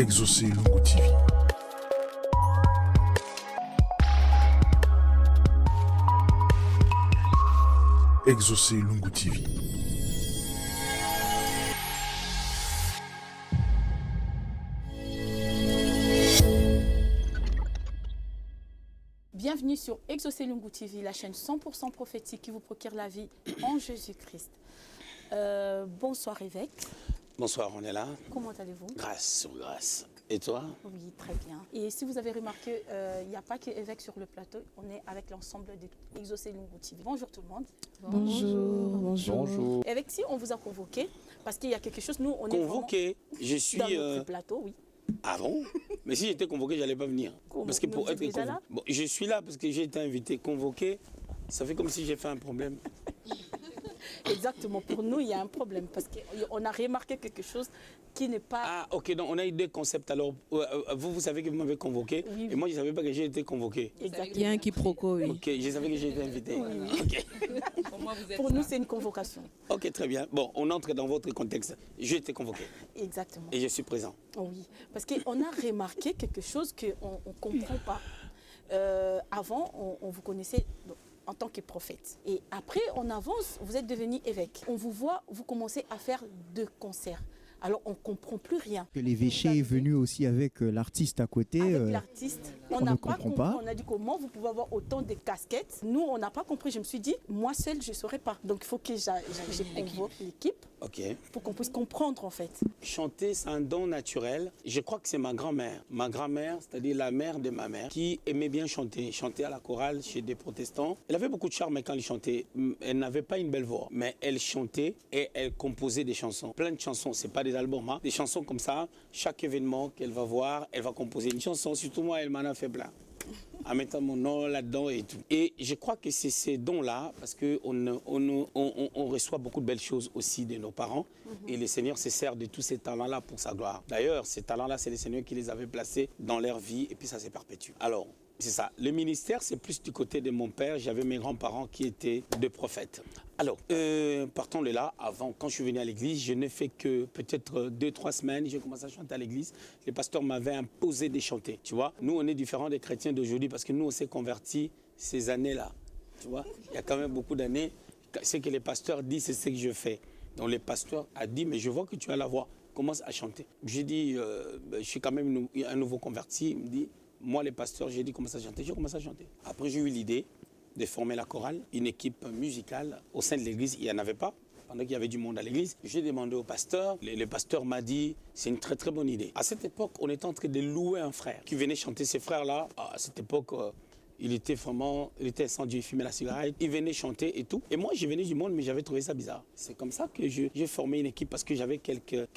Exaucé Lungu TV. Exaucé Lungu TV. Bienvenue sur Exaucé Lungu TV, la chaîne 100% prophétique qui vous procure la vie en Jésus-Christ. Bonsoir évêque. Bonsoir, on est là. Comment allez-vous? Grâce sur grâce. Et toi? Oui, très bien. Et si vous avez remarqué, il n'y a pas que évêque sur le plateau, on est avec l'ensemble d'Exaucé Lungu TV. Bonjour tout le monde. Bonjour. Évêque, si on vous a convoqué, parce qu'il y a quelque chose, nous on Convoqué, est je suis. dans notre plateau, oui. Ah bon? Mais si j'étais convoqué, je n'allais pas venir. Parce que Mais pour vous êtes être déjà là? bon, je suis là parce que j'ai été invité. Convoqué, ça fait comme si j'ai fait un problème. Exactement, pour nous il y a un problème, parce qu'on a remarqué quelque chose qui n'est pas... Ah, ok, donc on a eu deux concepts. Alors, vous savez que vous m'avez convoqué, Oui. et moi, je ne savais pas que j'ai été convoqué. Exactement. Il y a un quiproquo, oui. Ok, je savais que j'ai été invité. Ok. Pour nous c'est une convocation. Ok, très bien. Bon, on entre dans votre contexte. J'ai été convoqué Exactement. et je suis présent. Oui, parce qu'on a remarqué quelque chose qu'on ne comprend pas. Avant, on vous connaissait en tant que prophète. Et après, on avance, vous êtes devenu évêque. On vous voit, vous commencez à faire deux concerts. Alors, on ne comprend plus rien. Que l'évêché est venu aussi avec l'artiste à côté. Avec l'artiste, on ne n'a pas comprend compris. pas. On a dit comment vous pouvez avoir autant de casquettes. Nous, on n'a pas compris. Je me suis dit, moi seule, je ne saurais pas. Donc, il faut que je convoque l'équipe Ok. pour qu'on puisse comprendre, en fait. Chanter, c'est un don naturel. Je crois que c'est ma grand-mère. Ma grand-mère, c'est-à-dire la mère de ma mère, qui aimait bien chanter. Chanter à la chorale chez des protestants. Elle avait beaucoup de charme quand elle chantait. Elle n'avait pas une belle voix, mais elle chantait et elle composait des chansons. Plein de chansons, c'est pas des albums, hein. Des chansons comme ça. Chaque événement qu'elle va voir, elle va composer une chanson. Surtout moi, elle m'en a fait plein. En mettant mon nom là-dedans et tout. Et je crois que c'est ces dons-là, parce qu'on reçoit beaucoup de belles choses aussi de nos parents. Et le Seigneur se sert de tous ces talents-là pour sa gloire. D'ailleurs, ces talents-là, c'est le Seigneur qui les avait placés dans leur vie et puis ça s'est perpétué. Alors, c'est ça. Le ministère, c'est plus du côté de mon père. J'avais mes grands-parents qui étaient des prophètes. Alors, partons de là. Avant, quand je suis venu à l'église, je n'ai fait que peut-être 2-3 semaines. J'ai commencé à chanter à l'église. Le pasteur m'avait imposé de chanter. Tu vois, nous, on est différents des chrétiens d'aujourd'hui parce que nous, on s'est convertis ces années-là. Tu vois, il y a quand même beaucoup d'années. Ce que les pasteurs disent, c'est ce que je fais. Donc, le pasteur a dit, mais je vois que tu as la voix. Commence à chanter. J'ai dit, je suis quand même un nouveau converti. Il me dit, moi, les pasteurs, j'ai dit, commence à chanter. J'ai commencé à chanter. Après, j'ai eu l'idée de former la chorale, une équipe musicale au sein de l'église. Il n'y en avait pas, pendant qu'il y avait du monde à l'église. J'ai demandé au pasteur. Le pasteur m'a dit, c'est une très très bonne idée. À cette époque, on était en train de louer un frère qui venait chanter. Ces frères-là, à cette époque, il était incendié, il fumait la cigarette, il venait chanter et tout. Et moi, je venais du monde, mais j'avais trouvé ça bizarre. C'est comme ça que j'ai formé une équipe parce que j'avais quelques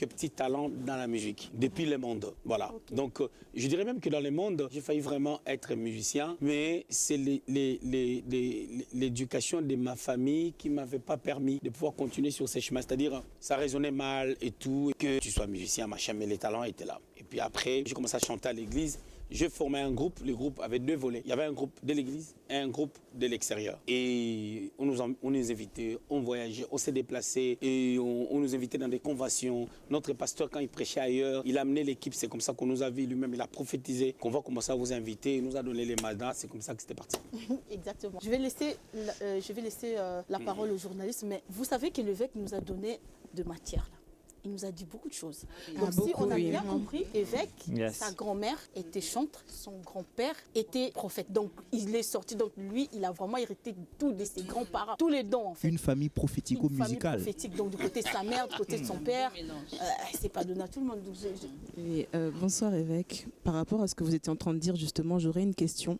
petits talents dans la musique, depuis le monde. Voilà. Okay. Donc, je dirais même que dans le monde, j'ai failli vraiment être musicien, mais c'est l'éducation de ma famille qui ne m'avait pas permis de pouvoir continuer sur ces chemins. C'est-à-dire, ça résonnait mal et tout, et que tu sois musicien, machin, mais les talents étaient là. Et puis après, j'ai commencé à chanter à l'église. J'ai formé un groupe, le groupe avait deux volets. Il y avait un groupe de l'église et un groupe de l'extérieur. Et on nous invitait, on voyageait, on s'est déplacés et on nous invitait dans des conventions. Notre pasteur, quand il prêchait ailleurs, il a amené l'équipe. C'est comme ça qu'on nous a vu lui-même. Il a prophétisé qu'on va commencer à vous inviter. Il nous a donné les mandats. C'est comme ça que c'était parti. Exactement. Je vais laisser la parole au journaliste, mais vous savez que l'évêque nous a donné de matière là. Il nous a dit beaucoup de choses. Donc si on a bien compris, évêque, sa grand-mère était chantre, son grand-père était prophète. Donc il est sorti, donc lui, il a vraiment hérité tout de ses grands-parents, tous les dons en fait. Une famille prophético-musicale. Une famille prophétique, donc du côté de sa mère, du côté de son père. C'est pas donné à tout le monde. Bonsoir évêque. Par rapport à ce que vous étiez en train de dire justement, j'aurais une question.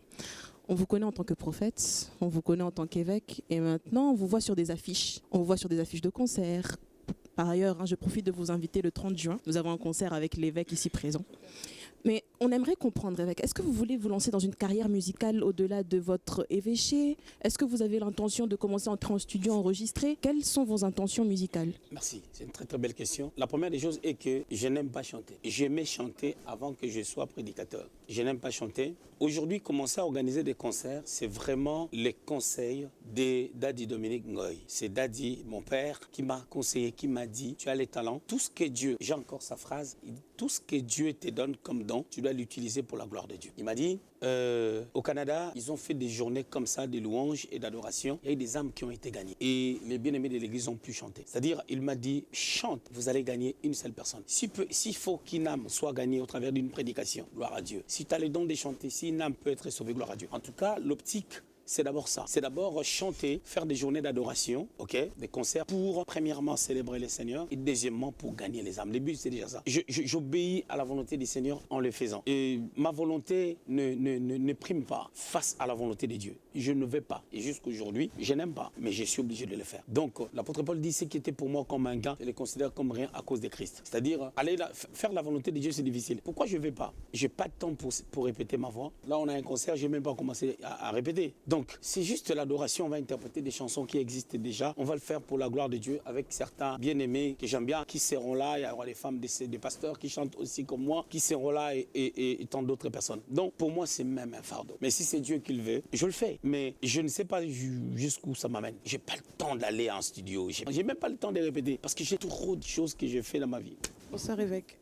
On vous connaît en tant que prophète, on vous connaît en tant qu'évêque, et maintenant on vous voit sur des affiches. On vous voit sur des affiches de concerts. Par ailleurs, je profite de vous inviter le 30 juin. Nous avons un concert avec l'évêque ici présent. Mais On aimerait comprendre, évêque, est-ce que vous voulez vous lancer dans une carrière musicale au-delà de votre évêché? Est-ce que vous avez l'intention de commencer à entrer en studio, enregistrer? Quelles sont vos intentions musicales? Merci, c'est une très très belle question. La première des choses est que je n'aime pas chanter. J'aimais chanter avant que je sois prédicateur. Je n'aime pas chanter. Aujourd'hui, commencer à organiser des concerts, c'est vraiment les conseils de Daddy Dominique Ngoy. C'est Daddy, mon père, qui m'a conseillé, qui m'a dit, tu as les talents. Tout ce que Dieu, j'ai encore sa phrase, il dit, tout ce que Dieu te donne comme don, tu dois l'utiliser pour la gloire de Dieu. Il m'a dit, au Canada, ils ont fait des journées comme ça, de louanges et d'adoration. Il y a eu des âmes qui ont été gagnées. Et les bien-aimés de l'église ont pu chanter. C'est-à-dire, il m'a dit, chante, vous allez gagner une seule personne. S'il faut qu'une âme soit gagnée au travers d'une prédication, gloire à Dieu. Si tu as le don de chanter, si une âme peut être sauvée, gloire à Dieu. En tout cas, l'optique, c'est d'abord ça. C'est d'abord chanter, faire des journées d'adoration, des concerts pour, premièrement, célébrer le Seigneur et deuxièmement, pour gagner les âmes. Le but, c'est déjà ça. J'obéis à la volonté du Seigneur en le faisant. Et ma volonté ne prime pas face à la volonté de Dieu. Je ne vais pas. Et jusqu'aujourd'hui, je n'aime pas, mais je suis obligé de le faire. Donc, l'apôtre Paul dit, ce qui était pour moi comme un gain, je le considère comme rien à cause de Christ. C'est-à-dire, faire la volonté de Dieu, c'est difficile. Pourquoi je ne vais pas? Je n'ai pas de temps pour répéter ma voix. Là, on a un concert, je n'ai même pas commencé à répéter. Donc, c'est juste l'adoration. On va interpréter des chansons qui existent déjà. On va le faire pour la gloire de Dieu avec certains bien-aimés que j'aime bien, qui seront là. Il y aura des femmes, des pasteurs qui chantent aussi comme moi, qui seront là et tant d'autres personnes. Donc, pour moi, c'est même un fardeau. Mais si c'est Dieu qui le veut, je le fais. Mais je ne sais pas jusqu'où ça m'amène. Je n'ai pas le temps d'aller en studio. Je n'ai même pas le temps de répéter parce que j'ai trop de choses que j'ai fait dans ma vie. Bonsoir évêque.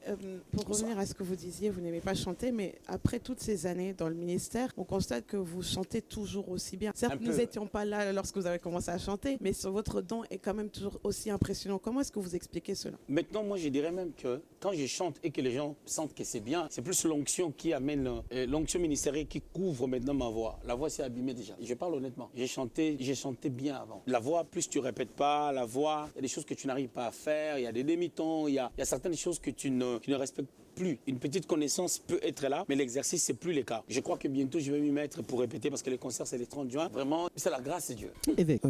Pour revenir à ce que vous disiez, vous n'aimez pas chanter, mais après toutes ces années dans le ministère, on constate que vous chantez toujours aussi bien. Certes, nous n'étions pas là lorsque vous avez commencé à chanter, mais votre don est quand même toujours aussi impressionnant. Comment est-ce que vous expliquez cela? Maintenant, moi, je dirais même que quand je chante et que les gens sentent que c'est bien, c'est plus l'onction qui amène, l'onction ministérielle qui couvre maintenant ma voix. La voix s'est abîmée déjà. Je parle honnêtement. J'ai chanté bien avant. La voix, plus tu répètes pas, la voix, il y a des choses que tu n'arrives pas à faire, il y a des demi-tons, il y a certaines choses que tu ne respectes plus. Une petite connaissance peut être là, mais l'exercice, c'est plus le cas. Je crois que bientôt, je vais m'y mettre pour répéter parce que les concerts, c'est les 30 juin. Vraiment, c'est la grâce de Dieu. Évêque,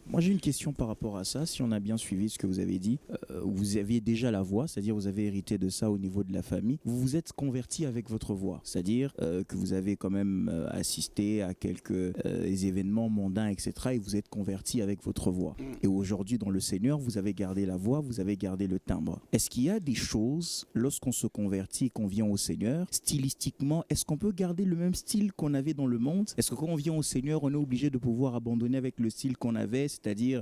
moi j'ai une question par rapport à ça. Si on a bien suivi ce que vous avez dit, vous aviez déjà la voix, c'est-à-dire vous avez hérité de ça au niveau de la famille. Vous vous êtes converti avec votre voix, c'est-à-dire que vous avez quand même assisté à quelques événements mondains, etc. et vous êtes converti avec votre voix. Et aujourd'hui, dans le Seigneur, vous avez gardé la voix, vous avez gardé le timbre. Est-ce qu'il y a des choses, lorsqu'on se convertit et qu'on vient au Seigneur, stylistiquement, est-ce qu'on peut garder le même style qu'on avait dans le monde? Est-ce que quand on vient au Seigneur, on est obligé de pouvoir abandonner avec le style qu'on avait, c'est-à-dire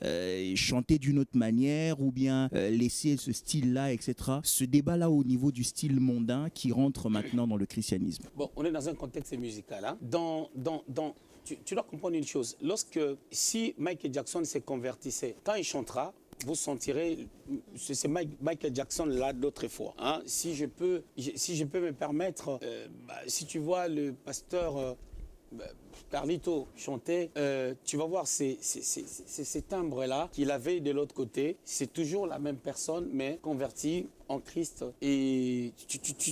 chanter d'une autre manière ou bien laisser ce style-là, etc. Ce débat-là au niveau du style mondain qui rentre maintenant dans le christianisme. Bon, on est dans un contexte musical. Hein? Tu dois comprendre une chose. Si Michael Jackson s'est convertissait, quand il chantera, vous sentirez, c'est Michael Jackson là d'autres fois. Hein? Si je peux me permettre, si tu vois le pasteur Carlito chanter, tu vas voir ces timbres-là qu'il avait de l'autre côté. C'est toujours la même personne, mais convertie en Christ. Et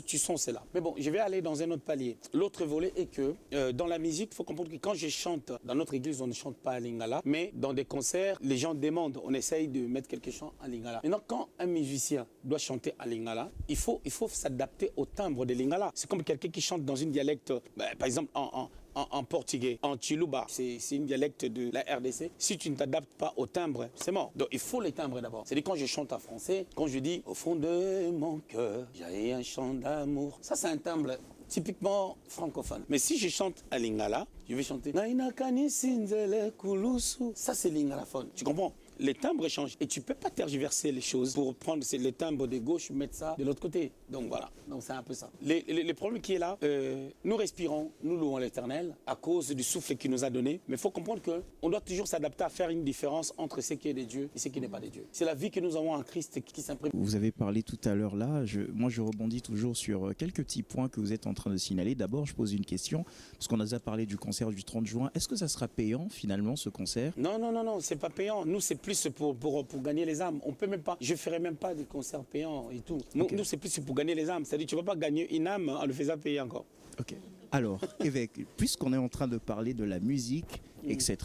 tu sens cela. Mais bon, je vais aller dans un autre palier. L'autre volet est que dans la musique, il faut comprendre que quand je chante, dans notre église, on ne chante pas à lingala, mais dans des concerts, les gens demandent, on essaye de mettre quelque chose en lingala. Maintenant, quand un musicien doit chanter à lingala, il faut s'adapter au timbre de lingala. C'est comme quelqu'un qui chante dans une dialecte, par exemple en portugais, en chiluba, c'est une dialecte de la RDC. Si tu ne t'adaptes pas au timbre, c'est mort. Donc il faut les timbres d'abord. C'est-à-dire quand je chante en français, quand je dis au fond de mon cœur, j'ai un chant d'amour. Ça, c'est un timbre typiquement francophone. Mais si je chante à lingala, je vais chanter. Ça, c'est lingalaphone. Tu comprends? Les timbres changent. Et tu ne peux pas tergiverser les choses pour prendre les timbres de gauche et mettre ça de l'autre côté. Donc voilà, donc c'est un peu ça. Le problème qui est là, nous respirons, nous louons l'Éternel à cause du souffle qu'il nous a donné. Mais il faut comprendre qu'on doit toujours s'adapter à faire une différence entre ce qui est de Dieu et ce qui n'est pas de Dieu. C'est la vie que nous avons en Christ qui s'imprime. Vous avez parlé tout à l'heure là, moi je rebondis toujours sur quelques petits points que vous êtes en train de signaler. D'abord, je pose une question, parce qu'on a déjà parlé du concert du 30 juin. Est-ce que ça sera payant finalement ce concert? Non, c'est pas payant. Nous, c'est plus pour gagner les âmes. On peut même pas, je ne ferai même pas de concert payant et tout. Nous, c'est plus pour gagner les âmes. C'est-à-dire, tu ne vas pas gagner une âme en le faisant payer encore. Ok. Alors, évêque, puisqu'on est en train de parler de la musique etc.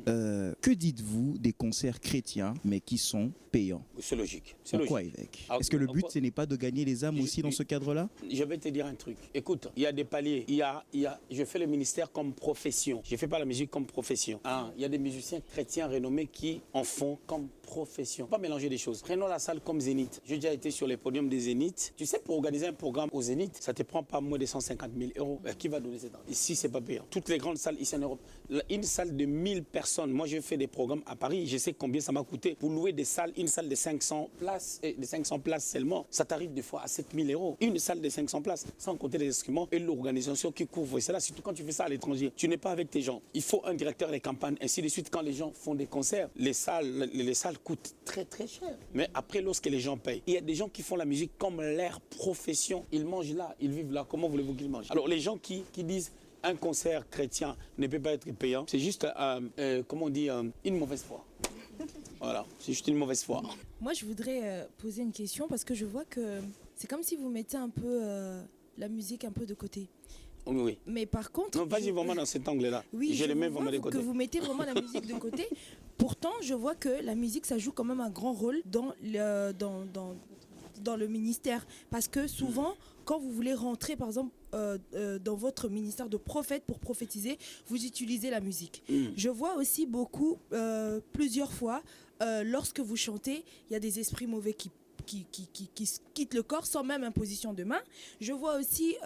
Que dites-vous des concerts chrétiens, mais qui sont payants? C'est logique. Pourquoi, évêque? Est-ce que le but, ce n'est pas de gagner les âmes aussi dans ce cadre-là? Je vais te dire un truc. Écoute, il y a des paliers. Je fais le ministère comme profession. Je ne fais pas la musique comme profession. Il y a des musiciens chrétiens renommés qui en font comme profession. Pas mélanger des choses. Prenons la salle comme Zénith. J'ai déjà été sur les podiums des Zénith. Tu sais, pour organiser un programme au Zénith, ça ne te prend pas moins de 150 000 euros. Qui va donner cet argent? Ici, c'est pas payant. Toutes les grandes salles ici en Europe. Une salle de 1000 personnes. Moi, j'ai fait des programmes à Paris. Je sais combien ça m'a coûté. Pour louer des salles, une salle de 500 places, seulement, ça t'arrive des fois à 7 000 euros. Une salle de 500 places, sans compter les instruments et l'organisation qui couvre cela. Surtout quand tu fais ça à l'étranger, tu n'es pas avec tes gens. Il faut un directeur des campagnes, ainsi de suite. Quand les gens font des concerts, les salles coûtent très très cher. Mais après, lorsque les gens payent, il y a des gens qui font la musique comme leur profession. Ils mangent là, ils vivent là. Comment voulez-vous qu'ils mangent? Alors les gens qui disent un concert chrétien ne peut pas être payant, c'est juste, comment on dit, une mauvaise foi. Voilà, c'est juste une mauvaise foi. Moi, je voudrais poser une question parce que je vois que c'est comme si vous mettez un peu la musique un peu de côté. Oui. Mais par contre... Non, vas-y vraiment dans cet angle-là. Oui, je les mets vraiment de côté. Que vous mettez vraiment la musique de côté. Pourtant, je vois que la musique, ça joue quand même un grand rôle dans le ministère. Parce que souvent, quand vous voulez rentrer, par exemple, dans votre ministère de prophète pour prophétiser, vous utilisez la musique. Je vois aussi beaucoup, plusieurs fois, lorsque vous chantez, il y a des esprits mauvais qui quittent le corps sans même imposition de main. Je vois aussi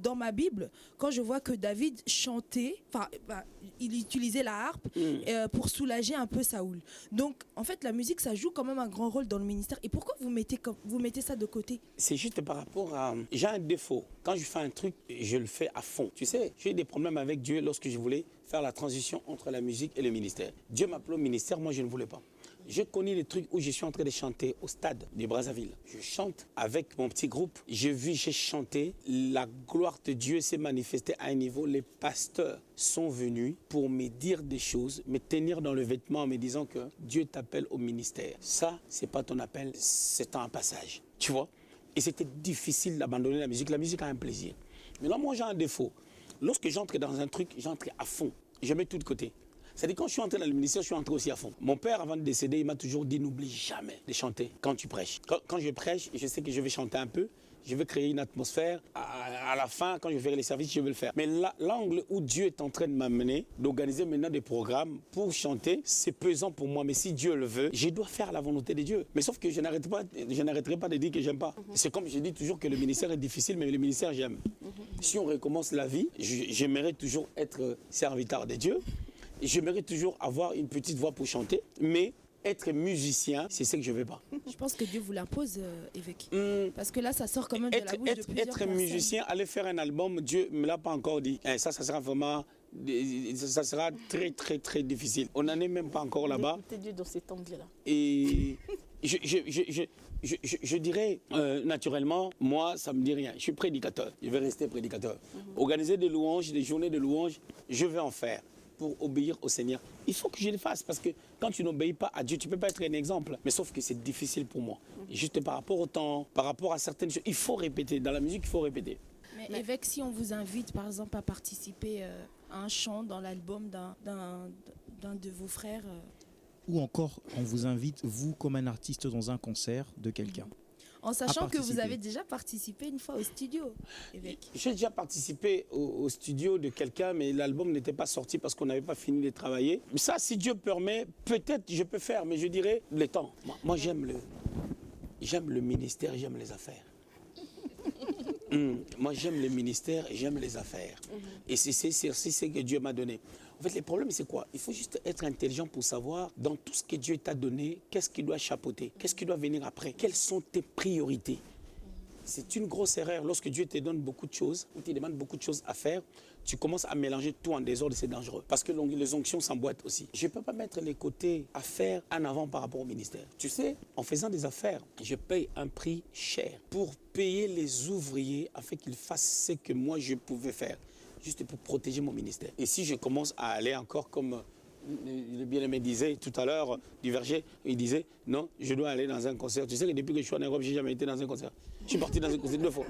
dans ma Bible, quand je vois que David chantait, il utilisait la harpe pour soulager un peu Saoul. Donc, en fait, la musique, ça joue quand même un grand rôle dans le ministère. Et pourquoi vous mettez ça de côté? C'est juste par rapport à... J'ai un défaut. Quand je fais un truc, je le fais à fond. Tu sais, j'ai eu des problèmes avec Dieu lorsque je voulais faire la transition entre la musique et le ministère. Dieu m'appelait au ministère, moi je ne voulais pas. Je connais les trucs où je suis en train de chanter au stade de Brazzaville. Je chante avec mon petit groupe. J'ai chanté. La gloire de Dieu s'est manifestée à un niveau. Les pasteurs sont venus pour me dire des choses, me tenir dans le vêtement en me disant que Dieu t'appelle au ministère. Ça, c'est pas ton appel, c'est un passage. Tu vois? Et c'était difficile d'abandonner la musique. La musique a un plaisir. Maintenant, moi, j'ai un défaut. Lorsque j'entre dans un truc, j'entre à fond. Je mets tout de côté. C'est-à-dire quand je suis entré dans le ministère, je suis entré aussi à fond. Mon père, avant de décéder, il m'a toujours dit n'oublie jamais de chanter quand tu prêches. Quand je prêche, je sais que je vais chanter un peu, je vais créer une atmosphère. À la fin, quand je ferai les services, je vais le faire. Mais l'angle où Dieu est en train de m'amener, d'organiser maintenant des programmes pour chanter, c'est pesant pour moi. Mais si Dieu le veut, je dois faire la volonté de Dieu. Mais sauf que je n'arrêterai pas de dire que j'aime pas. C'est comme je dis toujours que le ministère est difficile, mais le ministère, j'aime. Si on recommence la vie, j'aimerais toujours être serviteur de Dieu. J'aimerais toujours avoir une petite voix pour chanter, mais être musicien, c'est ce que je ne veux pas. Je pense que Dieu vous l'impose, évêque. Parce que là, ça sort quand même de la bouche de plusieurs Être personnes. musicien, aller faire un album, Dieu ne me l'a pas encore dit. Ça sera vraiment... Ça sera très, très, très difficile. On n'en est même pas encore là-bas. Écoutez Dieu dans cet angle-là. Et je dirais, naturellement, moi, ça ne me dit rien. Je suis prédicateur. Je vais rester prédicateur. Organiser des louanges, des journées de louanges, je vais en faire pour obéir au Seigneur. Il faut que je le fasse parce que quand tu n'obéis pas à Dieu, tu ne peux pas être un exemple. Mais sauf que c'est difficile pour moi. Juste par rapport au temps, par rapport à certaines choses, il faut répéter. Dans la musique, il faut répéter. Mais évêque, si on vous invite, par exemple, à participer à un chant dans l'album d'un de vos frères... Ou encore, on vous invite, vous, comme un artiste, dans un concert de quelqu'un. En sachant que vous avez déjà participé une fois au studio, évêque. J'ai déjà participé au studio de quelqu'un, mais l'album n'était pas sorti parce qu'on n'avait pas fini de travailler. Ça, si Dieu permet, peut-être je peux faire, mais je dirais le temps. Moi j'aime le ministère, j'aime les affaires. Moi, j'aime le ministère et j'aime les affaires. Et c'est ce que Dieu m'a donné. En fait, le problème, c'est quoi? Il faut juste être intelligent pour savoir, dans tout ce que Dieu t'a donné, qu'est-ce qui doit chapeauter? Qu'est-ce qui doit venir après? Quelles sont tes priorités? C'est une grosse erreur. Lorsque Dieu te donne beaucoup de choses, ou te demande beaucoup de choses à faire, tu commences à mélanger tout en désordre, c'est dangereux. Parce que les onctions s'emboîtent aussi. Je ne peux pas mettre les côtés affaires en avant par rapport au ministère. Tu sais, en faisant des affaires, je paye un prix cher pour payer les ouvriers afin qu'ils fassent ce que moi je pouvais faire, juste pour protéger mon ministère. Et si je commence à aller encore comme le bien-aimé disait tout à l'heure du Verger, il disait non, je dois aller dans un concert. Tu sais que depuis que je suis en Europe, je n'ai jamais été dans un concert. Je suis parti dans un concert 2 fois.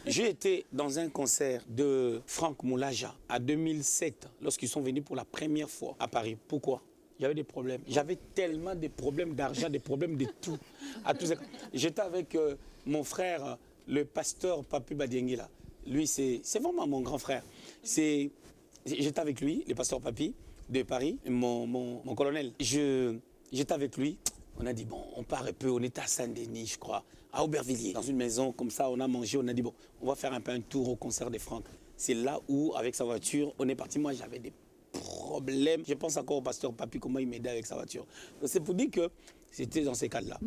J'ai été dans un concert de Franck Moulaja en 2007, lorsqu'ils sont venus pour la première fois à Paris. Pourquoi? J'avais des problèmes. J'avais tellement de problèmes d'argent, des problèmes de tout. J'étais avec mon frère, le pasteur Papi Badiengui, là. Lui, c'est vraiment mon grand frère. J'étais avec lui, le pasteur Papi de Paris, mon colonel. J'étais avec lui. On a dit, bon, on part un peu. On était à Saint-Denis, je crois, à Aubervilliers, dans une maison comme ça. On a mangé, on a dit, bon, on va faire un peu un tour au concert de Franck. C'est là où, avec sa voiture, on est parti. Moi, j'avais des problèmes. Je pense encore au pasteur Papi, comment il m'aidait avec sa voiture. C'est pour dire que c'était dans ces cas-là.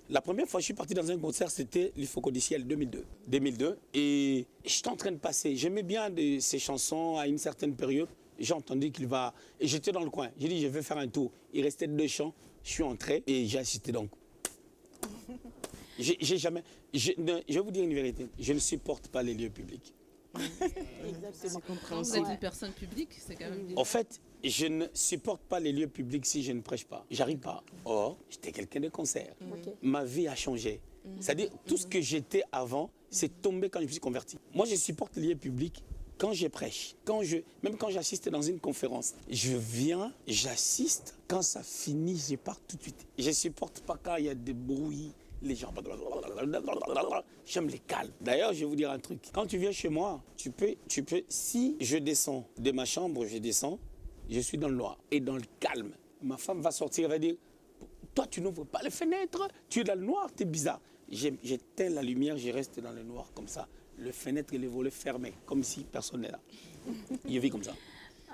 La première fois que je suis parti dans un concert, c'était l'Ifocodiciel 2002. Et j'étais en train de passer. J'aimais bien ces chansons à une certaine période. J'ai entendu qu'il va... Et j'étais dans le coin. J'ai dit, je vais faire un tour. Il restait 2 chants. Je suis entré et j'ai assisté donc. J'ai jamais... Je vais vous dire une vérité. Je ne supporte pas les lieux publics. Exactement. Quand vous êtes une personne publique, c'est quand même... En fait, je ne supporte pas les lieux publics si je ne prêche pas. J'arrive pas. Or, j'étais quelqu'un de concert. Ma vie a changé. C'est-à-dire, tout ce que j'étais avant, c'est tombé quand je me suis converti. Moi, je supporte les lieux publics quand je prêche, même quand j'assiste dans une conférence. Je viens, j'assiste. Quand ça finit, je pars tout de suite. Je ne supporte pas quand il y a des bruits. Les gens... J'aime les calmes. D'ailleurs, je vais vous dire un truc. Quand tu viens chez moi, tu peux... Si je descends de ma chambre, je suis dans le noir et dans le calme. Ma femme va sortir, elle va dire, toi, tu n'ouvres pas les fenêtres, tu es dans le noir, tu es bizarre. J'éteins la lumière, je reste dans le noir comme ça. Les fenêtres et les volets fermés, comme si personne n'est là. Je vis comme ça.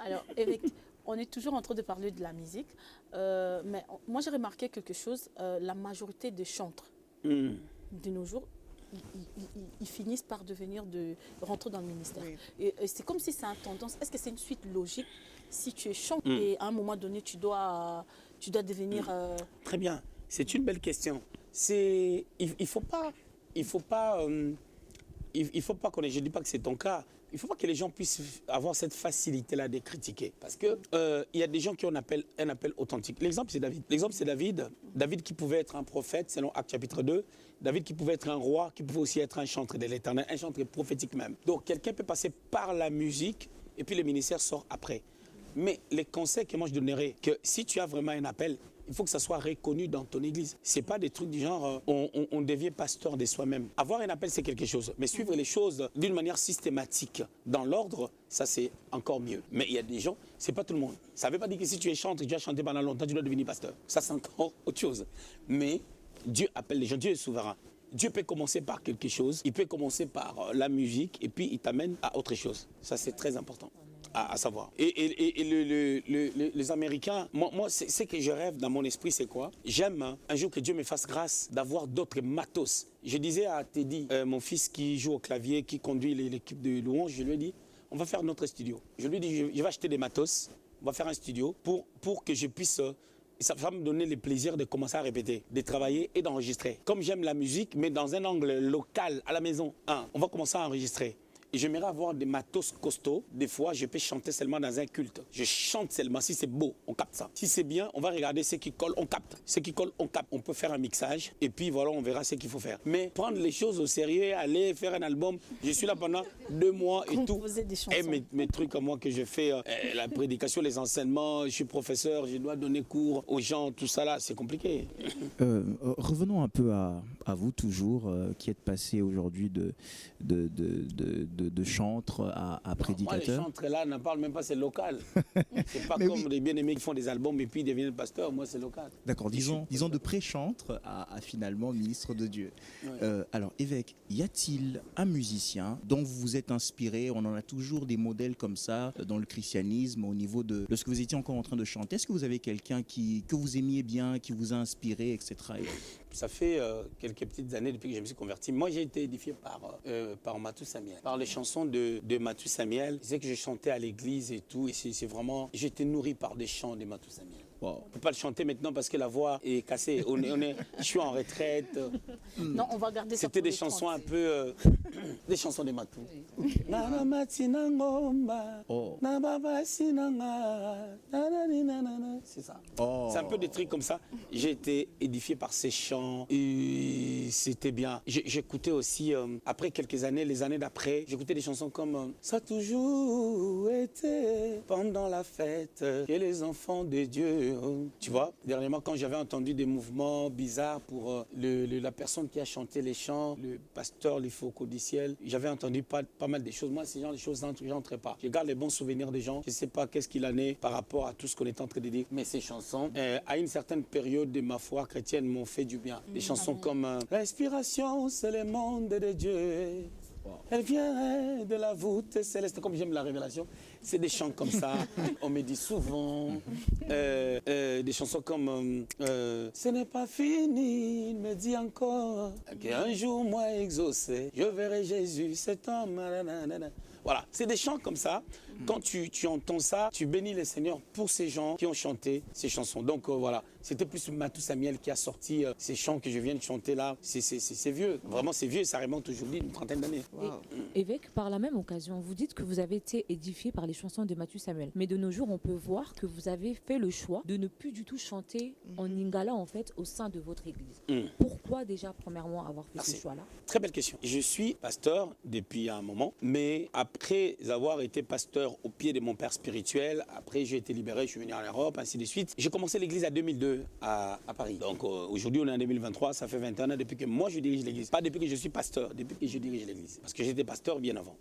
Alors, Eric, on est toujours en train de parler de la musique, mais moi j'ai remarqué quelque chose, la majorité des chantres de nos jours, ils finissent par rentrer dans le ministère. Oui. Et c'est comme si c'est une tendance. Est-ce que c'est une suite logique? Si tu es chanteur et à un moment donné, tu dois devenir... Très bien, c'est une belle question. Il ne faut pas connaître, je ne dis pas que c'est ton cas, il ne faut pas que les gens puissent avoir cette facilité-là de critiquer. Parce qu'il y a des gens qui ont un appel authentique. L'exemple, c'est David. David qui pouvait être un prophète, selon Actes chapitre 2. David qui pouvait être un roi, qui pouvait aussi être un chantre de l'Éternel, un chantre prophétique même. Donc, quelqu'un peut passer par la musique et puis le ministère sort après. Mais les conseils que moi je donnerais, que si tu as vraiment un appel, il faut que ça soit reconnu dans ton église. Ce n'est pas des trucs du genre, on devient pasteur de soi-même. Avoir un appel, c'est quelque chose. Mais suivre les choses d'une manière systématique, dans l'ordre, ça c'est encore mieux. Mais il y a des gens, ce n'est pas tout le monde. Ça ne veut pas dire que si tu es chanteur, tu as chanté pendant longtemps, tu dois devenir pasteur. Ça c'est encore autre chose. Mais Dieu appelle les gens, Dieu est souverain. Dieu peut commencer par quelque chose, il peut commencer par la musique, et puis il t'amène à autre chose. Ça c'est très important à savoir. Et les Américains, moi ce que je rêve dans mon esprit, c'est quoi? J'aime un jour que Dieu me fasse grâce d'avoir d'autres matos. Je disais à Teddy, mon fils qui joue au clavier, qui conduit l'équipe de louange, je lui ai dit, on va faire notre studio. Je lui ai dit, je vais acheter des matos, on va faire un studio pour que je puisse... Ça va me donner le plaisir de commencer à répéter, de travailler et d'enregistrer. Comme j'aime la musique, mais dans un angle local, à la maison, on va commencer à enregistrer. Et j'aimerais avoir des matos costauds. Des fois, je peux chanter seulement dans un culte. Je chante seulement. Si c'est beau, on capte ça. Si c'est bien, on va regarder ce qui colle, on capte. Ce qui colle, on capte. On peut faire un mixage et puis voilà, on verra ce qu'il faut faire. Mais prendre les choses au sérieux, aller faire un album, je suis là pendant 2 mois et tout. Et mes trucs comme moi que je fais, la prédication, les enseignements, je suis professeur, je dois donner cours aux gens, tout ça là, c'est compliqué. Revenons un peu à vous toujours, qui êtes passé aujourd'hui de chantre à prédicateur. Moi, les chantres là, n'en parle même pas, c'est local. C'est pas comme les bien-aimés qui font des albums et puis ils deviennent pasteurs. Moi, c'est local. D'accord, disons de pré-chantre à finalement ministre de Dieu. Ouais. Alors, évêque, y a-t-il un musicien dont vous vous êtes inspiré? On en a toujours des modèles comme ça dans le christianisme au niveau de lorsque vous étiez encore en train de chanter. Est-ce que vous avez quelqu'un que vous aimiez bien, qui vous a inspiré, etc. Ça fait quelques petites années depuis que je me suis converti. Moi, j'ai été édifié par Matou Samiel, par les chansons de Matou Samiel. C'est que je chantais à l'église et tout, et c'est vraiment... J'étais nourri par des chants de Matou Samiel. On ne peut pas le chanter maintenant parce que la voix est cassée. Je suis en retraite. Non, on va garder ça. C'était des chansons un peu... des chansons de Matou. C'est ça. C'est un peu des trucs comme ça. J'ai été édifié par ces chants. Et c'était bien. J'écoutais aussi, après quelques années, les années d'après, j'écoutais des chansons comme Ça a toujours été pendant la fête que les enfants de Dieu. Tu vois, dernièrement, quand j'avais entendu des mouvements bizarres pour la personne qui a chanté les chants, le pasteur Lifoko du ciel, j'avais entendu pas mal de choses. Moi, ces genre de choses, j'entrais pas. Je garde les bons souvenirs des gens. Je sais pas qu'est-ce qu'il en est par rapport à tout ce qu'on est en train de dire. Mais ces chansons, à une certaine période de ma foi chrétienne, m'ont fait du bien. Des chansons comme L'inspiration, c'est le monde de Dieu. Elle vient de la voûte céleste, comme j'aime la révélation. C'est des chants comme ça, on me dit souvent. Des chansons comme Ce n'est pas fini, il me dit encore qu'un jour, moi exaucé, je verrai Jésus, cet homme. Voilà, c'est des chants comme ça. Quand tu entends ça, tu bénis le Seigneur pour ces gens qui ont chanté ces chansons. Donc voilà, c'était plus Matou Samuel qui a sorti ces chants que je viens de chanter là. C'est vieux, vraiment c'est vieux, ça remonte aujourd'hui une trentaine d'années. Wow. Évêque, par la même occasion, vous dites que vous avez été édifié par les chansons de Matou Samuel. Mais de nos jours, on peut voir que vous avez fait le choix de ne plus du tout chanter en lingala en fait au sein de votre église. Pourquoi déjà, premièrement, avoir fait ce choix-là? Très belle question. Je suis pasteur depuis un moment, mais après avoir été pasteur au pied de mon père spirituel, après j'ai été libéré, je suis venu en Europe, ainsi de suite. J'ai commencé l'église à 2002 à Paris. Donc aujourd'hui on est en 2023, ça fait 21 ans depuis que moi je dirige l'église. Pas depuis que je suis pasteur, depuis que je dirige l'église. Parce que j'étais pasteur bien avant.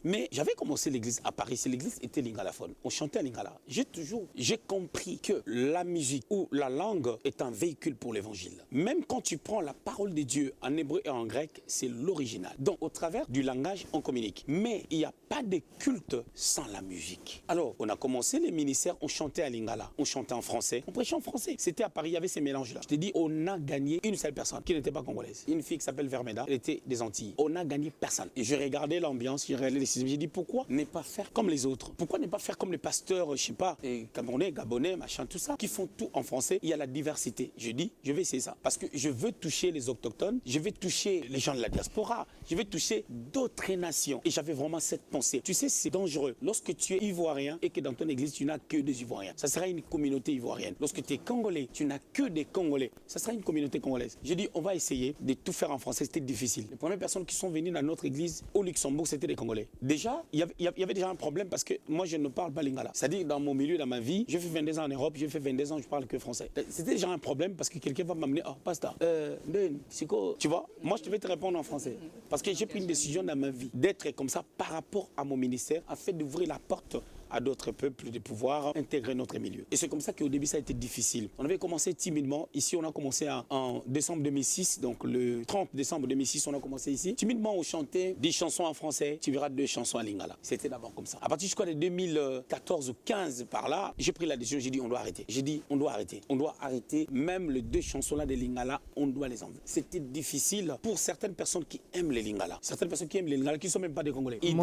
Mais j'avais commencé l'église à Paris, l'église était lingalaphone. On chantait à lingala. J'ai compris que la musique ou la langue est un véhicule pour l'évangile. Même quand tu prends la parole de Dieu en hébreu et en grec, c'est l'original. Donc au travers du langage, on communique. Mais il n'y a pas de culte sans la musique. Alors, on a commencé les ministères, on chantait à lingala, on chantait en français, on prêchait en français. C'était à Paris, il y avait ces mélanges-là. Je te dis, on a gagné une seule personne qui n'était pas congolaise. Une fille qui s'appelle Vermeda, elle était des Antilles. On a gagné personne. Et je regardais l'ambiance, je regardais les systèmes. J'ai dit, pourquoi ne pas faire comme les autres? Pourquoi ne pas faire comme les pasteurs, je sais pas, Camerounais, Gabonais, machin, tout ça, qui font tout en français? Il y a la diversité. Je dis, je vais essayer ça. Parce que je veux toucher les autochtones, je vais toucher les gens de la diaspora, je vais toucher d'autres nations. Et j'avais vraiment cette pensée. Tu sais, c'est dangereux. Lorsque tu es ivoirien et que dans ton église, tu n'as que des Ivoiriens, ça sera une communauté ivoirienne. Lorsque tu es congolais, tu n'as que des Congolais, ça sera une communauté congolaise. J'ai dit, on va essayer de tout faire en français. C'était difficile. Les premières personnes qui sont venues dans notre église au Luxembourg, c'était des Congolais. Déjà, il y avait déjà un problème parce que moi, je ne parle pas lingala. C'est-à-dire, dans mon milieu, dans ma vie, j'ai fait 22 ans en Europe, j'ai fait 22 ans, je parle que français. C'était déjà un problème parce que quelqu'un va m'amener, oh, pasteur, tu vois, moi, je devais te répondre en français. Parce que j'ai pris une décision dans ma vie d'être comme ça par rapport à mon ministère, afin d'ouvrir la porte à d'autres peuples de pouvoir intégrer notre milieu. Et c'est comme ça qu'au début, ça a été difficile. On avait commencé timidement. Ici, on a commencé en décembre 2006, donc le 30 décembre 2006, on a commencé ici. Timidement, on chantait des chansons en français. Tu verras 2 chansons à lingala. C'était d'abord comme ça. À partir, je crois, de 2014 ou 15 par là, j'ai pris la décision, j'ai dit, on doit arrêter. J'ai dit, on doit arrêter. On doit arrêter. Même les 2 chansons-là de lingala, on doit les enlever. C'était difficile pour certaines personnes qui aiment les lingala. Certaines personnes qui aiment les lingala, qui ne sont même pas des Congolais. Ils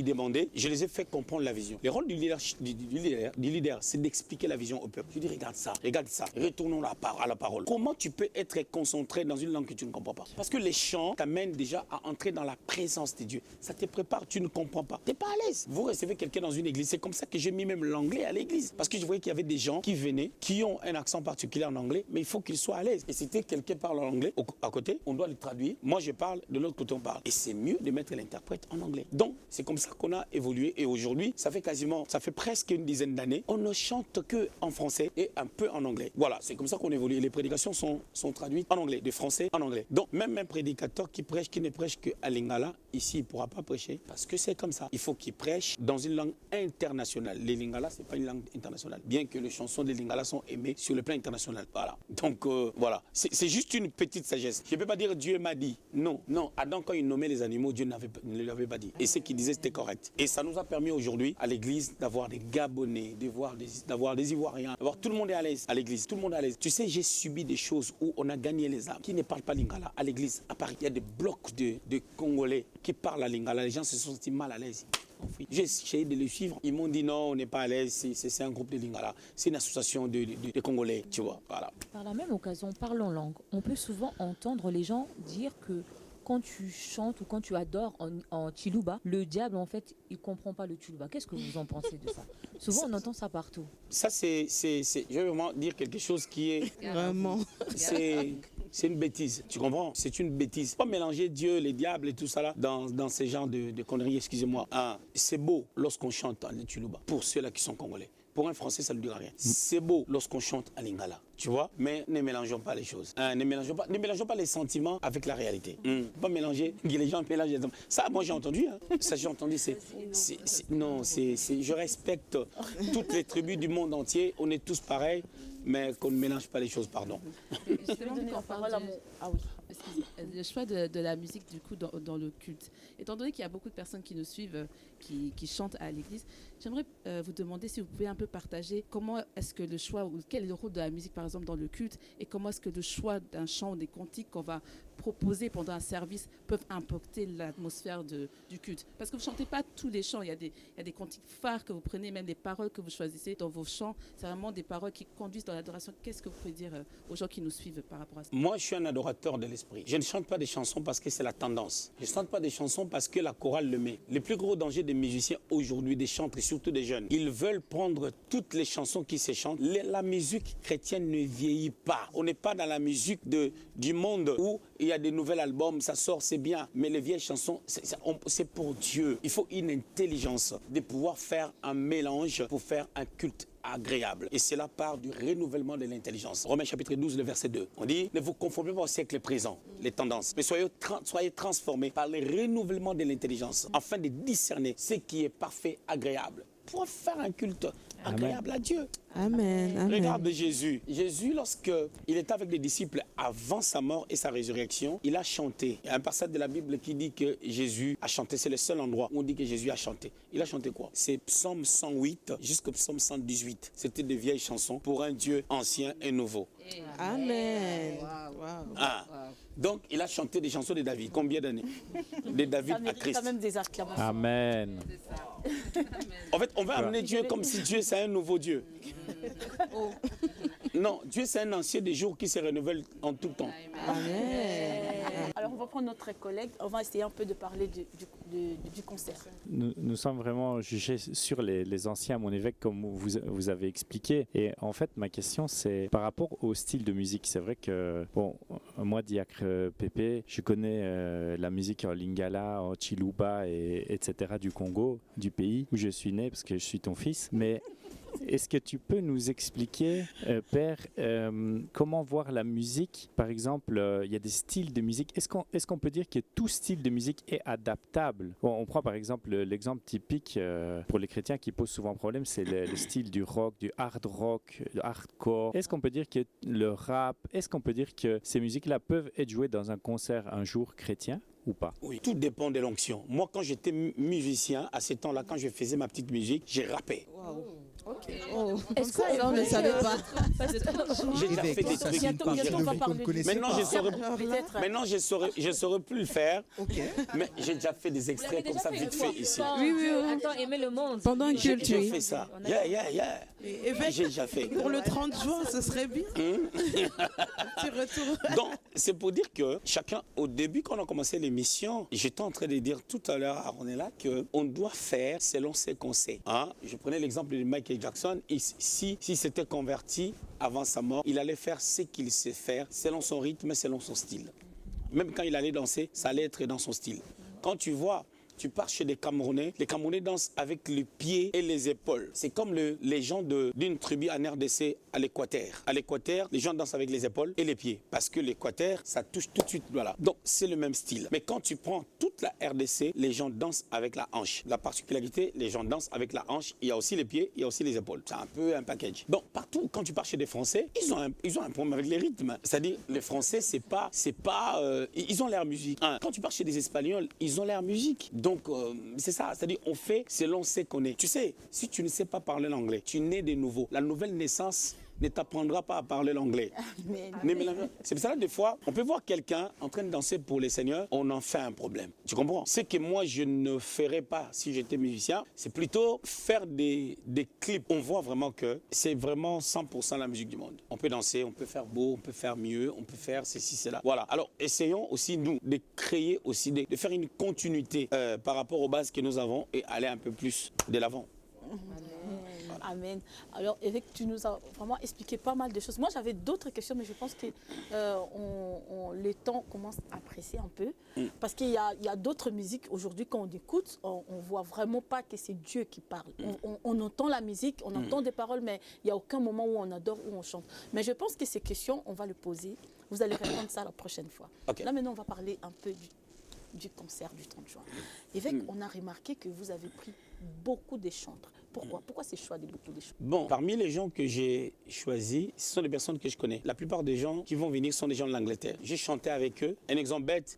demandaient. Je les ai fait comprendre la vision. Les rôles du leader, c'est d'expliquer la vision au peuple. Je dis, regarde ça, retournons à la parole. Comment tu peux être concentré dans une langue que tu ne comprends pas? Parce que les chants t'amènent déjà à entrer dans la présence de Dieu. Ça te prépare, tu ne comprends pas. Tu n'es pas à l'aise. Vous recevez quelqu'un dans une église, c'est comme ça que j'ai mis même l'anglais à l'église. Parce que je voyais qu'il y avait des gens qui venaient, qui ont un accent particulier en anglais, mais il faut qu'ils soient à l'aise. Et si quelqu'un parle en anglais, à côté, on doit le traduire. Moi, je parle, de l'autre côté, on parle. Et c'est mieux de mettre l'interprète en anglais. Donc, c'est comme ça qu'on a évolué. Et aujourd'hui, ça fait presque une dizaine d'années, on ne chante que en français et un peu en anglais. Voilà, c'est comme ça qu'on évolue. Les prédications sont traduites en anglais, de français en anglais. Donc, même un prédicateur qui ne prêche qu'à lingala, ici, il ne pourra pas prêcher parce que c'est comme ça. Il faut qu'il prêche dans une langue internationale. Les lingala, ce n'est pas une langue internationale, bien que les chansons des lingala sont aimées sur le plan international. Voilà. Donc, voilà. C'est juste une petite sagesse. Je ne peux pas dire Dieu m'a dit. Non. Adam, quand il nommait les animaux, Dieu ne l'avait pas dit. Et ce qu'il disait, c'était correct. Et ça nous a permis aujourd'hui, à l'église, d'avoir des Gabonais, d'avoir des Ivoiriens, d'avoir tout le monde est à l'aise à l'église, tout le monde est à l'aise. Tu sais, j'ai subi des choses où on a gagné les âmes qui ne parlent pas lingala à l'église à Paris. Il y a des blocs de Congolais qui parlent à lingala, les gens se sont sentis mal à l'aise. J'ai essayé de les suivre. Ils m'ont dit non, on n'est pas à l'aise, c'est un groupe de lingala. C'est une association de Congolais, tu vois. Voilà. Par la même occasion, parlons langue. On peut souvent entendre les gens dire que quand tu chantes ou quand tu adores en Chiluba, le diable, en fait, il ne comprend pas le Chiluba. Qu'est-ce que vous en pensez de ça? Souvent, on entend ça partout. Ça, je vais vraiment dire quelque chose qui est... Vraiment. C'est une bêtise, tu comprends? C'est une bêtise. Pas mélanger Dieu, les diables et tout ça là dans ces genres de conneries, excusez-moi. Ah, c'est beau lorsqu'on chante en Chiluba, pour ceux-là qui sont congolais. Pour un Français, ça ne lui dira rien. C'est beau lorsqu'on chante à lingala, tu vois, mais ne mélangeons pas les choses. Ne mélangeons pas les sentiments avec la réalité. Pas mélanger, les gens mélangent les... Ça, moi j'ai entendu, hein. Ça j'ai entendu, je respecte toutes les tribus du monde entier, on est tous pareils, mais qu'on ne mélange pas les choses, pardon. Justement, quand on parle le choix de la musique du coup dans le culte. Étant donné qu'il y a beaucoup de personnes qui nous suivent, qui chantent à l'église, j'aimerais vous demander si vous pouvez un peu partager comment est-ce que le choix, ou quel est le rôle de la musique par exemple dans le culte, et comment est-ce que le choix d'un chant ou des cantiques qu'on va proposer pendant un service peuvent impacter l'atmosphère du culte. Parce que vous ne chantez pas tous les chants, il y a des cantiques phares que vous prenez, même les paroles que vous choisissez dans vos chants, c'est vraiment des paroles qui conduisent dans l'adoration. Qu'est-ce que vous pouvez dire aux gens qui nous suivent par rapport à ça? Moi, je suis un adorateur de l'esprit. Je ne chante pas des chansons parce que c'est la tendance. Je ne chante pas des chansons parce que la chorale le met. Le plus gros danger des musiciens aujourd'hui, des chanteurs et surtout des jeunes, ils veulent prendre toutes les chansons qui se chantent. La musique chrétienne ne vieillit pas. On n'est pas dans la musique du monde où il y a des nouveaux albums, ça sort, c'est bien. Mais les vieilles chansons, c'est pour Dieu. Il faut une intelligence de pouvoir faire un mélange pour faire un culte agréable. Et cela part du renouvellement de l'intelligence. Romains chapitre 12, le verset 2. On dit, ne vous conformez pas au siècle présent, les tendances, mais soyez transformés par le renouvellement de l'intelligence, afin de discerner ce qui est parfait, agréable, pour faire un culte agréable à Dieu. Amen. Amen. Regarde Jésus. Jésus, lorsqu'il était avec les disciples avant sa mort et sa résurrection, il a chanté. Il y a un passage de la Bible qui dit que Jésus a chanté. C'est le seul endroit où on dit que Jésus a chanté. Il a chanté quoi? C'est Psaume 108 jusqu'au Psaume 118. C'était des vieilles chansons pour un Dieu ancien et nouveau. Amen. Donc, il a chanté des chansons de David. Combien d'années? De David à Christ. Ça même des acclamations. Amen. En fait, on va amener Dieu comme si Dieu, c'est un nouveau Dieu. Non, Dieu, c'est un ancien des jours qui se renouvelle en tout temps. Amen. Alors, on va prendre notre collègue. On va essayer un peu de parler du concert. Nous sommes vraiment jugés sur les anciens, mon évêque, comme vous avez expliqué. Et en fait, ma question, c'est par rapport au style de musique. C'est vrai que, bon, moi, Diacre Pépé, je connais la musique en lingala, en chiluba, etc. du Congo, du pays où je suis né, parce que je suis ton fils. Mais est-ce que tu peux nous expliquer, Père, comment voir la musique? Par exemple, il y a des styles de musique. Est-ce qu'on peut dire que tout style de musique est adaptable? Bon, on prend par exemple l'exemple typique pour les chrétiens qui pose souvent problème, c'est le style du rock, du hard rock, du hardcore. Est-ce qu'on peut dire que le rap, est-ce qu'on peut dire que ces musiques-là peuvent être jouées dans un concert un jour chrétien ou pas? Oui, tout dépend de l'onction. Moi, quand j'étais musicien, à ce temps-là, quand je faisais ma petite musique, j'ai rappé. Wow. Okay. Oh. Est-ce que ça, on ne savait pas? J'ai déjà fait des trucs. Maintenant, je saurais plus le faire. Okay. Mais j'ai déjà fait des extraits comme ça vite fait ici. Oui. Attends, aimer le monde. Pendant un culte, j'ai fait ça. Yeah. J'ai déjà fait. Pour le 30 juin, ce serait bien. Petit retour. Donc, c'est pour dire que chacun, au début, quand on a commencé l'émission, j'étais en train de dire tout à l'heure à Ronella qu'on doit faire selon ce qu'on sait. Hein? Je prenais l'exemple de Michael Jackson. Si s'était converti avant sa mort, il allait faire ce qu'il sait faire selon son rythme, selon son style. Même quand il allait danser, ça allait être dans son style. Quand tu vois, tu pars chez les Camerounais dansent avec les pieds et les épaules. C'est comme les gens d'une tribu en RDC à l'Équateur. À l'Équateur, les gens dansent avec les épaules et les pieds. Parce que l'Équateur, ça touche tout de suite. Voilà. Donc, c'est le même style. Mais quand tu prends toute la RDC, les gens dansent avec la hanche. La particularité, les gens dansent avec la hanche. Il y a aussi les pieds, il y a aussi les épaules. C'est un peu un package. Donc, partout, quand tu pars chez des Français, ils ont un problème avec les rythmes. C'est-à-dire, les Français, ils ont l'air musique. Quand tu pars chez des Espagnols, ils ont l'air musique. Donc, c'est ça. C'est-à-dire, on fait selon ce qu'on est. Tu sais, si tu ne sais pas parler l'anglais, tu nais de nouveau. La nouvelle naissance ne t'apprendra pas à parler l'anglais. C'est pour ça, des fois, on peut voir quelqu'un en train de danser pour les seigneurs, on en fait un problème. Tu comprends? Ce que moi, je ne ferais pas si j'étais musicien, c'est plutôt faire des clips. On voit vraiment que c'est vraiment 100% la musique du monde. On peut danser, on peut faire beau, on peut faire mieux, on peut faire ceci, cela. Voilà. Alors, essayons aussi, nous, de créer aussi, de faire une continuité par rapport aux bases que nous avons et aller un peu plus de l'avant. Amen. Alors, Eric, tu nous as vraiment expliqué pas mal de choses. Moi, j'avais d'autres questions, mais je pense que le temps commence à presser un peu. Parce qu'il y a d'autres musiques aujourd'hui, quand on écoute, on ne voit vraiment pas que c'est Dieu qui parle. On entend la musique, on entend des paroles, mais il n'y a aucun moment où on adore, où on chante. Mais je pense que ces questions, on va les poser. Vous allez répondre ça la prochaine fois. Okay. Là, maintenant, on va parler un peu du concert du 30 juin. Évêque, on a remarqué que vous avez pris beaucoup de chantres. Pourquoi ces choix de beaucoup de chantres? Bon, parmi les gens que j'ai choisis, ce sont des personnes que je connais. La plupart des gens qui vont venir sont des gens de l'Angleterre. J'ai chanté avec eux. Un exemple bête,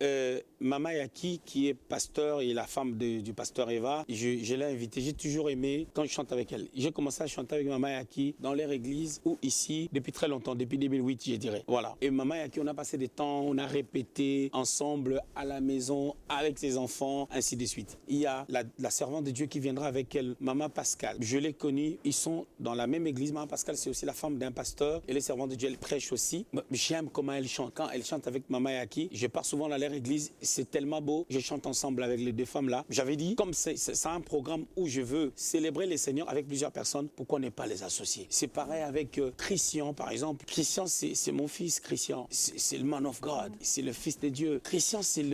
Mama Yaki, qui est pasteur et la femme du pasteur Eva, je l'ai invitée. J'ai toujours aimé quand je chante avec elle. J'ai commencé à chanter avec Mama Yaki dans leur église ou ici depuis très longtemps, depuis 2008, je dirais. Voilà. Et Mama Yaki, on a passé des temps, on a répété ensemble à la maison avec ses enfants, ainsi de suite. Il y a la servante de Dieu qui viendra avec elle, Mama Pascal. Je l'ai connue, ils sont dans la même église. Mama Pascal, c'est aussi la femme d'un pasteur. Et les servantes de Dieu, elle prêche aussi. J'aime comment elle chante. Quand elle chante avec Mama Yaki, je pars souvent dans leur église. C'est tellement beau. Je chante ensemble avec les deux femmes-là. J'avais dit, comme c'est un programme où je veux célébrer les seigneurs avec plusieurs personnes, pourquoi ne pas les associer? C'est pareil avec Christian, par exemple. Christian, c'est mon fils, Christian. C'est le man of God. C'est le fils de Dieu. Christian, c'est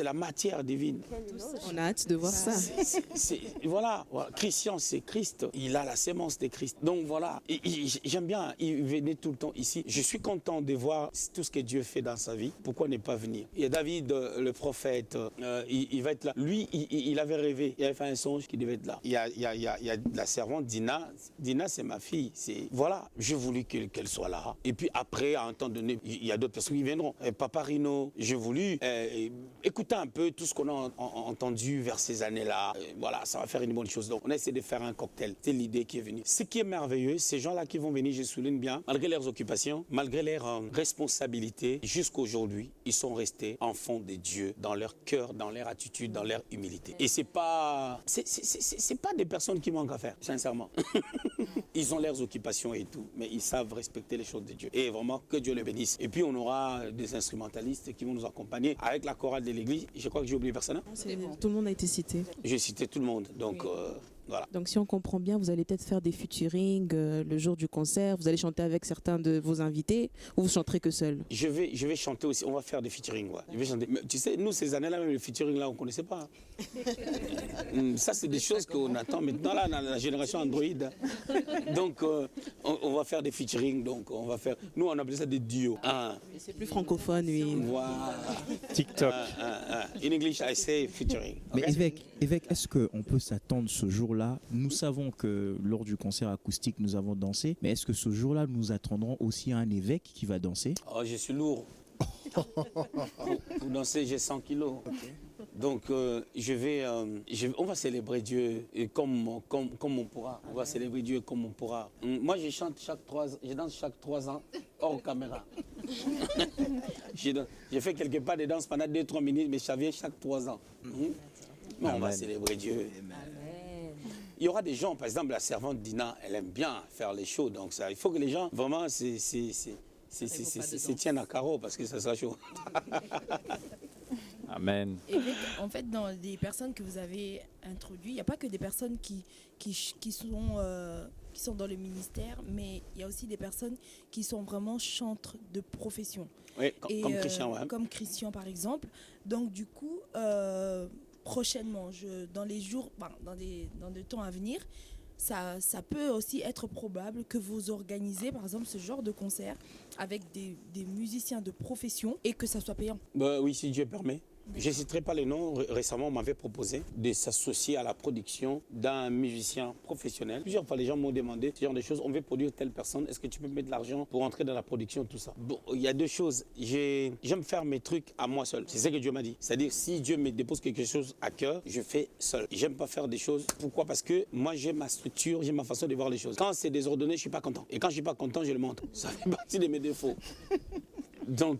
la matière divine. On a hâte de voir ça. Voilà. Christian, c'est Christ. Il a la sémence de Christ. Donc voilà. J'aime bien. Il venait tout le temps ici. Je suis content de voir tout ce que Dieu fait dans sa vie. Pourquoi ne pas venir? Il y a David, le prophète. Il va être là. Lui, il avait rêvé. Il avait fait un songe qu'il devait être là. Il y a la servante Dina. Dina, c'est ma fille. Voilà. J'ai voulu qu'elle soit là. Et puis après, à un temps donné, il y a d'autres personnes qui viendront. Papa Rino, j'ai voulu écouter un peu tout ce qu'on a entendu vers ces années-là. Voilà, ça va faire une bonne chose. Donc, on a essayé de faire un cocktail. C'est l'idée qui est venue. Ce qui est merveilleux, ces gens-là qui vont venir, je souligne bien, malgré leurs occupations, malgré leurs responsabilités, jusqu'à aujourd'hui, ils sont restés enfants de Dieu dans leur cœur, dans leur attitude, dans leur humilité. Et c'est pas des personnes qui manquent à faire, sincèrement. Ils ont leurs occupations et tout, mais ils savent respecter les choses de Dieu. Et vraiment, que Dieu les bénisse. Et puis, on aura des instrumentalistes qui vont nous accompagner avec la chorale de l'église. Je crois que j'ai oublié personne. Tout le monde a été cité. J'ai cité tout le monde, donc... Voilà. Donc si on comprend bien, vous allez peut-être faire des featuring le jour du concert, vous allez chanter avec certains de vos invités ou vous chanterez que seul? Je vais chanter aussi, on va faire des featuring. Ouais. Je vais chanter. Mais, tu sais, nous ces années-là, même les featuring là, on ne connaissait pas. Ça c'est des choses qu'on attend maintenant là, dans la génération Android. Donc on va faire des featuring, donc on va faire, nous on appelle ça des duos. C'est plus francophone, oui. Voilà. TikTok. In English I say featuring. Mais Évêque, est-ce qu'on peut s'attendre ce jour-là? Nous savons que lors du concert acoustique, nous avons dansé, mais est-ce que ce jour-là, nous attendrons aussi un évêque qui va danser? Oh, je suis lourd. Pour danser, j'ai 100 kilos. Okay. Donc, on va célébrer Dieu comme on pourra. On va célébrer Dieu comme on pourra. Moi, je danse chaque 3 ans, hors caméra. J'ai fait quelques pas de danse pendant 2-3 minutes, mais ça vient chaque 3 ans. Mais on va célébrer Dieu. Il y aura des gens, par exemple, la servante Dina, elle aime bien faire les shows. Donc, il faut que les gens, vraiment, se tiennent à carreau parce que ça sera chaud. Amen. Et en fait, dans les personnes que vous avez introduites, il n'y a pas que des personnes qui sont dans le ministère, mais il y a aussi des personnes qui sont vraiment chantres de profession. Oui, comme Christian. Ouais. Comme Christian, par exemple. Donc, du coup... prochainement, dans les jours, dans le temps à venir, ça peut aussi être probable que vous organisez, par exemple, ce genre de concert avec des musiciens de profession et que ça soit payant. Oui, si Dieu permet. Je ne citerai pas les noms. Récemment, on m'avait proposé de s'associer à la production d'un musicien professionnel. Plusieurs fois, les gens m'ont demandé ce genre de choses. On veut produire telle personne. Est-ce que tu peux mettre de l'argent pour entrer dans la production, tout ça? Bon, il y a deux choses. J'aime faire mes trucs à moi seul. C'est ce que Dieu m'a dit. C'est-à-dire, si Dieu me dépose quelque chose à cœur, je fais seul. J'aime pas faire des choses. Pourquoi? Parce que moi, j'ai ma structure, j'ai ma façon de voir les choses. Quand c'est désordonné, je suis pas content. Et quand je suis pas content, je le montre. Ça fait partie de mes défauts. Donc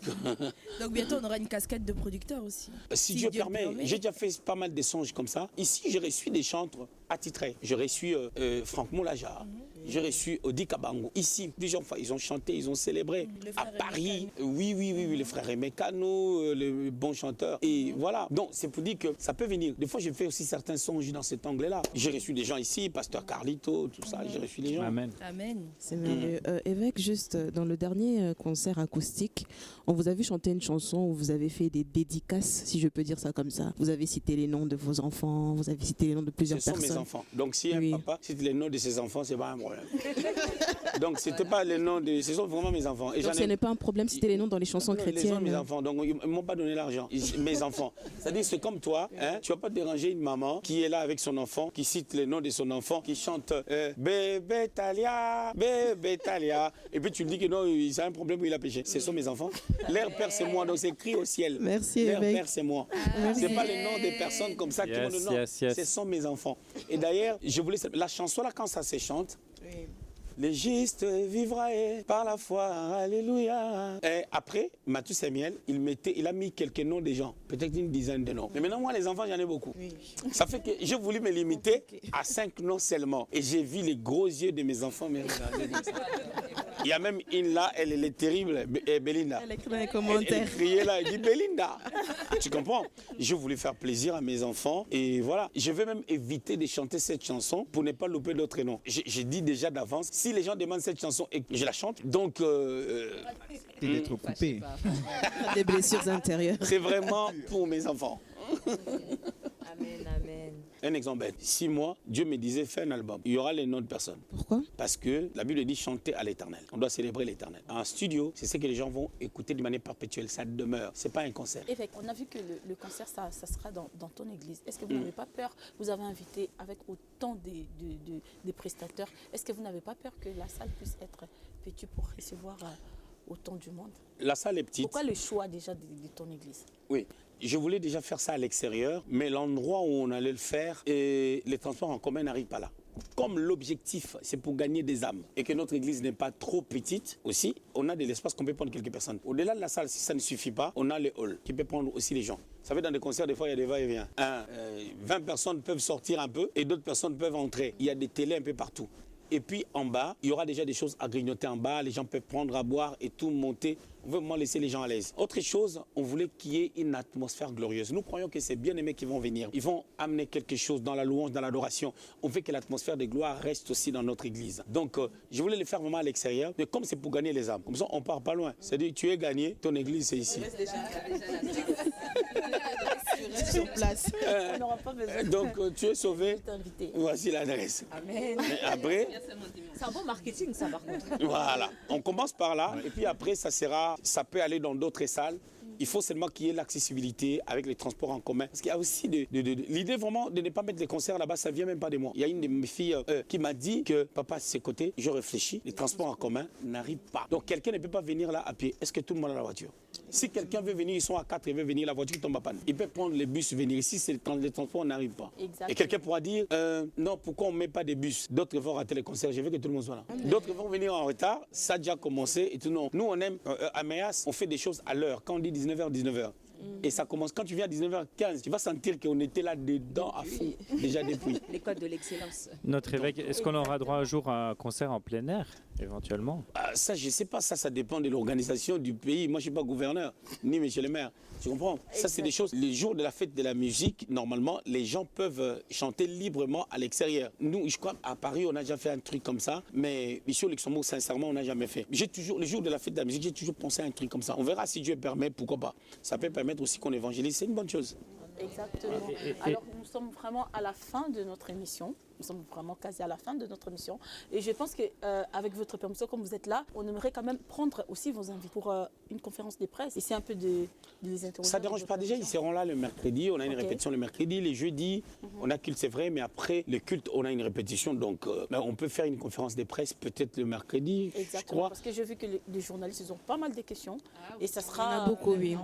bientôt on aura une casquette de producteur aussi. Si Dieu permet. J'ai déjà fait pas mal d'échanges comme ça. Ici, j'ai reçu des chantres attitrés. J'ai reçu Franck Moulaja. J'ai reçu Odi Kabango. Ici, plusieurs fois, ils ont chanté, ils ont célébré. À Paris, oui, les frères Emekano, le bon chanteur. Et voilà. Donc, c'est pour dire que ça peut venir. Des fois, j'ai fait aussi certains songes dans cet angle-là. J'ai reçu des gens ici, Pasteur Carlito, tout ça. J'ai reçu des gens. Amen. C'est merveilleux. Évêque, juste dans le dernier concert acoustique, on vous a vu chanter une chanson où vous avez fait des dédicaces, si je peux dire ça comme ça. Vous avez cité les noms de vos enfants, vous avez cité les noms de plusieurs personnes. Ce sont mes enfants. Donc, si un papa cite les noms de ses enfants, c'est pas un problème. Donc, c'était pas les noms de... Ce sont vraiment mes enfants. Et donc, ce n'est pas un problème, citer les noms dans les chansons chrétiennes. Les noms de mes enfants. Donc, ils ne m'ont pas donné l'argent. Mes enfants. C'est-à-dire, c'est comme toi. Hein, tu ne vas pas déranger une maman qui est là avec son enfant, qui cite les noms de son enfant, qui chante Bébé Talia, Bébé Talia. Et puis, tu lui dis que non, c'est un problème où il a péché. Ce sont mes enfants. Leur père, c'est moi. Donc, c'est écrit au ciel. Merci, Leur père, c'est moi. Ce n'est pas les noms des personnes comme ça qui ont le nom. Ce sont mes enfants. Et d'ailleurs, je voulais... La chanson, là, quand ça se chante... Oui. Le juste vivra par la foi, alléluia. Et après, Mathieu Samuel, il a mis quelques noms des gens, peut-être une dizaine de noms. Mais maintenant, moi, les enfants, j'en ai beaucoup. Oui. Ça fait que j'ai voulu me limiter à 5 noms seulement. Et j'ai vu les gros yeux de mes enfants me regarder comme ça. Il y a même une là, elle est terrible, Belinda. Elle écrit dans les commentaires. Elle criait là, elle dit Belinda. Tu comprends? Je voulais faire plaisir à mes enfants. Et voilà, je vais même éviter de chanter cette chanson pour ne pas louper d'autres noms. J'ai dit déjà d'avance, si les gens demandent cette chanson et que je la chante, donc... d'être coupé. Des blessures intérieures. C'est vraiment pour mes enfants. Amen, amen. Un exemple bête. 6 mois, Dieu me disait, fais un album. Il y aura les noms de personnes. Pourquoi? Parce que la Bible dit chanter à l'éternel. On doit célébrer l'éternel. En studio, c'est ce que les gens vont écouter de manière perpétuelle. Ça demeure. C'est pas un concert. Évêque, on a vu que le concert, ça sera dans ton église. Est-ce que vous n'avez pas peur? Vous avez invité avec autant de prestataires. Est-ce que vous n'avez pas peur que la salle puisse être vêtue pour recevoir autant du monde? La salle est petite. Pourquoi le choix déjà de ton église? Oui. Je voulais déjà faire ça à l'extérieur, mais l'endroit où on allait le faire, les transports en commun n'arrivent pas là. Comme l'objectif, c'est pour gagner des âmes et que notre église n'est pas trop petite aussi, on a de l'espace qu'on peut prendre quelques personnes. Au-delà de la salle, si ça ne suffit pas, on a le hall qui peut prendre aussi les gens. Vous savez, dans des concerts, des fois, il y a des va-et-vient. 20 personnes peuvent sortir un peu et d'autres personnes peuvent entrer. Il y a des télés un peu partout. Et puis en bas, il y aura déjà des choses à grignoter en bas. Les gens peuvent prendre à boire et tout monter. On veut vraiment laisser les gens à l'aise. Autre chose, on voulait qu'il y ait une atmosphère glorieuse. Nous croyons que c'est bien-aimés qui vont venir. Ils vont amener quelque chose dans la louange, dans l'adoration. On veut que l'atmosphère de gloire reste aussi dans notre église. Donc, je voulais le faire vraiment à l'extérieur. Mais comme c'est pour gagner les âmes, comme ça, on part pas loin. C'est-à-dire, tu es gagné, ton église, c'est ici. Sur place. On n'aura pas besoin. Donc, tu es sauvé. Voici l'adresse. Amen. Mais après... C'est un bon marketing, ça, par contre. Voilà. On commence par là. Et puis après, ça peut aller dans d'autres salles. Il faut seulement qu'il y ait l'accessibilité avec les transports en commun. Parce qu'il y a aussi l'idée vraiment de ne pas mettre les concerts là-bas, ça ne vient même pas de moi. Il y a une de mes filles qui m'a dit que papa, c'est côté, je réfléchis, les transports en commun n'arrivent pas. Donc quelqu'un ne peut pas venir là à pied. Est-ce que tout le monde a la voiture? Si quelqu'un veut venir, ils sont à 4, il veut venir, la voiture tombe à panne. Il peut prendre les bus, venir ici, les transports n'arrivent pas. Exactement. Et quelqu'un pourra dire, non, pourquoi on ne met pas des bus? D'autres vont rater les concerts, je veux que tout le monde soit là. D'autres vont venir en retard, ça a déjà commencé et tout. Non. Nous, on aime, à MEAS, on fait des choses à l'heure. Quand on dit 19h, 19h. Et ça commence, quand tu viens à 19h15, tu vas sentir qu'on était là dedans à fond, déjà depuis. Les codes de l'excellence. Notre évêque, est-ce qu'on aura droit un jour à un concert en plein air, éventuellement? Ça, je ne sais pas, ça dépend de l'organisation du pays. Moi, je ne suis pas gouverneur, ni monsieur le maire. Tu comprends? Ça, c'est des choses. Les jours de la fête de la musique, normalement, les gens peuvent chanter librement à l'extérieur. Nous, je crois, à Paris, on a déjà fait un truc comme ça, mais ici au Luxembourg, sincèrement, on n'a jamais fait. Le jour de la fête de la musique, j'ai toujours pensé à un truc comme ça. On verra si Dieu permet, pourquoi pas. Ça peut permettre aussi qu'on évangélise, c'est une bonne chose. Exactement. Alors, nous sommes vraiment à la fin de notre émission. nous sommes vraiment quasi à la fin de notre mission. Et je pense qu'avec votre permission, comme vous êtes là, on aimerait quand même prendre aussi vos invités pour une conférence de presse. Essayer un peu de les interroger. Ça ne dérange pas déjà, ils seront là le mercredi. On a une répétition le mercredi, les jeudis. On a culte, c'est vrai, mais après le culte, on a une répétition. Donc, on peut faire une conférence de presse peut-être le mercredi. Exactement, je crois. parce que j'ai vu que les journalistes, ils ont pas mal de questions. Et ça sera... Il y en a beaucoup, oui.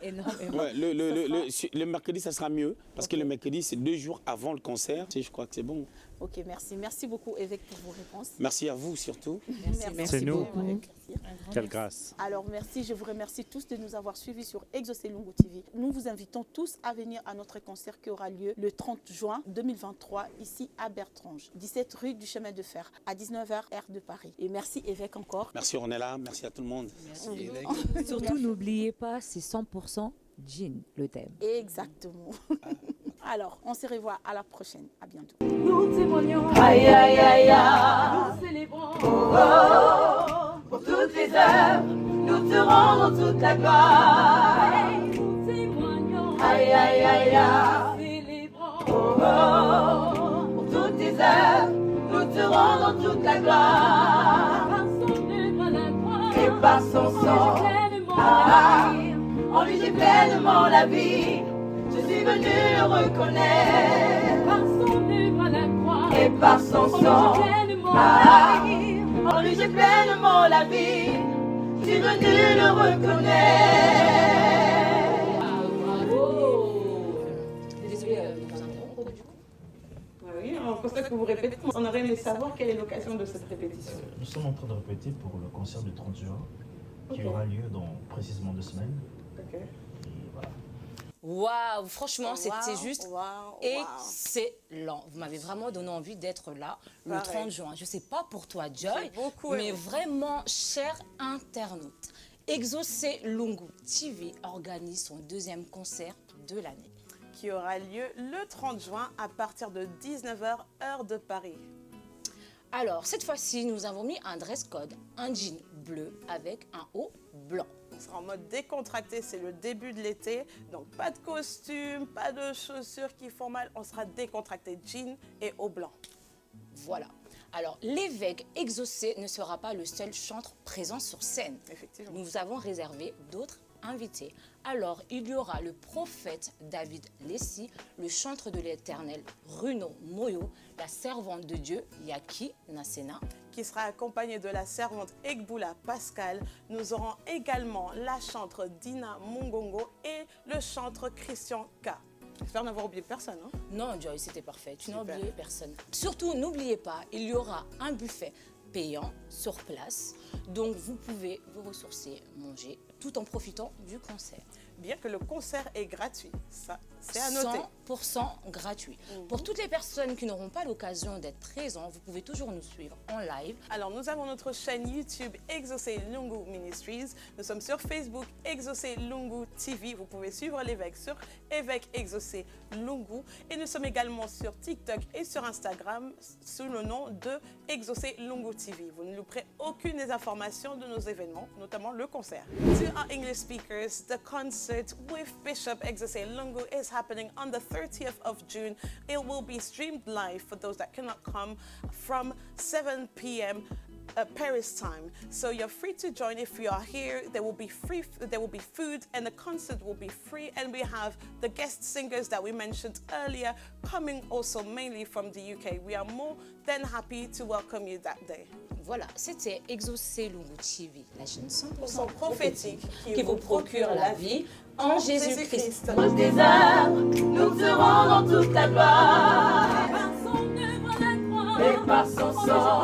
Énormément. Ouais, le mercredi, ça sera mieux. Parce que le mercredi, c'est 2 jours avant le concert. Je crois que c'est bon. Ok, merci. Merci beaucoup, évêque, pour vos réponses. Merci à vous surtout. Merci nous. beaucoup. Quelle grâce. Alors merci, je vous remercie tous de nous avoir suivis sur Exaucé Lungu TV. Nous vous invitons tous à venir à notre concert qui aura lieu le 30 juin 2023 ici à Bertrange, 17 rue du Chemin de Fer, à 19h heure de Paris. Et merci évêque encore. Merci Ornella, merci à tout le monde. Merci évêque. Surtout n'oubliez pas, c'est 100% Jean le thème. Exactement. Alors, on se revoit à la prochaine. À bientôt. Nous témoignons, aïe aïe aïe aïe, nous célébrons, pour toutes les œuvres, nous te rendons toute la gloire. Nous témoignons, aïe aïe aïe aïe, célébrons, pour toutes tes œuvres, nous te rendons toute la gloire. Par son œuvre à la croix, et par son sang, en lui j'ai pleinement la vie. Je suis venu le reconnaître par son œuvre à la croix et par son sang. En lui j'ai pleinement la vie. Je suis venu le reconnaître. Désolée de vous interrompre du coup. Oui, on constate que vous répétez. On aurait aimé savoir quelle est l'occasion de cette répétition. Nous sommes en train de répéter pour le concert du 30 juin qui aura lieu dans précisément 2 semaines. Ok. Waouh, franchement, c'était juste excellent. Vous m'avez vraiment donné envie d'être là le 30 juin. Je ne sais pas pour toi, Joy, mais vraiment, chers internautes, Exaucé Lungu TV organise son 2e concert de l'année. Qui aura lieu le 30 juin à partir de 19h heure de Paris. Alors, cette fois-ci, nous avons mis un dress code, un jean bleu avec un haut blanc. On sera en mode décontracté, c'est le début de l'été, donc pas de costume, pas de chaussures qui font mal, on sera décontracté, jean et haut blanc. Voilà. Alors, l'évêque Exaucé ne sera pas le seul chantre présent sur scène. Effectivement. Nous avons réservé d'autres invités. Alors, il y aura le prophète David Lessi, le chantre de l'Éternel Bruno Moyo, la servante de Dieu Yaki Nasena, qui sera accompagnée de la servante Egboula Pascal. Nous aurons également la chantre Dina Mungongo et le chantre Christian K. J'espère n'avoir oublié personne. Hein? Non, Joy, c'était parfait. Tu n'as oublié personne. Surtout, n'oubliez pas, il y aura un buffet payant sur place. Donc, vous pouvez vous ressourcer, manger, tout en profitant du concert. Bien que le concert est gratuit, ça, c'est à noter. 100% gratuit. Pour toutes les personnes qui n'auront pas l'occasion d'être présents, vous pouvez toujours nous suivre en live. Alors, nous avons notre chaîne YouTube Exaucé Lungu Ministries. Nous sommes sur Facebook Exaucé Lungu TV. Vous pouvez suivre l'évêque sur évêque Exaucé Lungu. Et nous sommes également sur TikTok et sur Instagram sous le nom de Exaucé Lungu TV. Vous ne louperez aucune des informations de nos événements, notamment le concert. To our English speakers, the concert with Bishop Exaucé Lungu is happening on the 30th of June. It will be streamed live for those that cannot come from 7 p.m. Paris time. So you're free to join if you are here. There will be food and the concert will be free, and we have the guest singers that we mentioned earlier coming also mainly from the UK. We are more than happy to welcome you that day. Voilà, c'était Exaucé Lungu TV, la chaîne 100% prophétique qui vous procure la vie en Jésus-Christ. Toutes tes œuvres, nous te rendons toute la gloire. Par son œuvre à la croix et par son sang,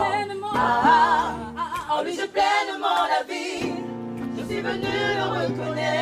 en lui j'ai pleinement la vie. Je suis venu le reconnaître.